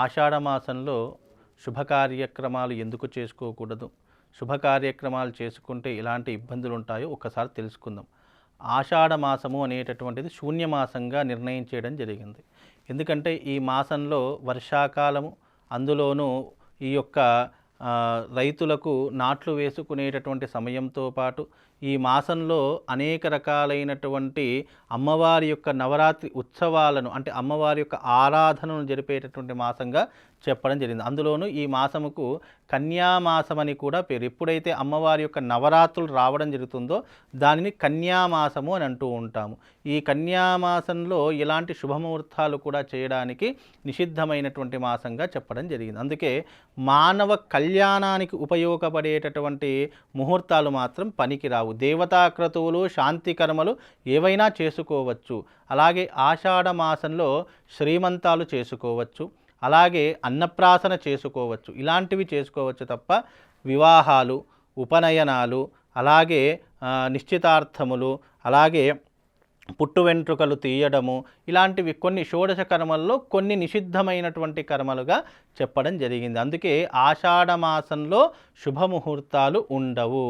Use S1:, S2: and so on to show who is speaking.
S1: ఆషాఢమాసంలో శుభ కార్యక్రమాలు ఎందుకు చేసుకోకూడదు? శుభ కార్యక్రమాలు చేసుకుంటే ఎలాంటి ఇబ్బందులు ఉంటాయో ఒక్కసారి తెలుసుకుందాం. ఆషాఢమాసము అనేటటువంటిది శూన్యమాసంగా నిర్ణయం చేయడం జరిగింది. ఎందుకంటే ఈ మాసంలో వర్షాకాలము, అందులోనూ ఈ యొక్క రైతులకు నాట్లు వేసుకునేటటువంటి సమయంతో పాటు ఈ మాసంలో అనేక రకాలైనటువంటి అమ్మవారి యొక్క నవరాత్రి ఉత్సవాలను, అంటే అమ్మవారి యొక్క ఆరాధనను జరిపేటటువంటి మాసంగా చెప్పడం జరిగింది. అందులోనూ ఈ మాసముకు కన్యామాసం అని కూడా పేరు. ఎప్పుడైతే అమ్మవారి యొక్క నవరాత్రులు రావడం జరుగుతుందో దానిని కన్యామాసము అని అంటూ ఉంటాము. ఈ కన్యామాసంలో ఇలాంటి శుభముహూర్తాలు కూడా చేయడానికి నిషిద్ధమైనటువంటి మాసంగా చెప్పడం జరిగింది. అందుకే మానవ కళ్యాణానికి ఉపయోగపడేటటువంటి ముహూర్తాలు మాత్రం పనికిరావు. దేవతాక్రతువులు, శాంతి కర్మలు ఏవైనా చేసుకోవచ్చు. అలాగే ఆషాఢ మాసంలో శ్రీమంతాలు చేసుకోవచ్చు, అలాగే అన్నప్రాసన చేసుకోవచ్చు. ఇలాంటివి చేసుకోవచ్చు తప్ప వివాహాలు, ఉపనయనాలు, అలాగే నిశ్చితార్థములు, అలాగే పుట్టు వెంట్రుకలు తీయడము, ఇలాంటివి కొన్ని షోడశ కర్మల్లో కొన్ని నిషిద్ధమైనటువంటి కర్మలుగా చెప్పడం జరిగింది. అందుకే ఆషాఢ మాసంలో శుభముహూర్తాలు ఉండవు.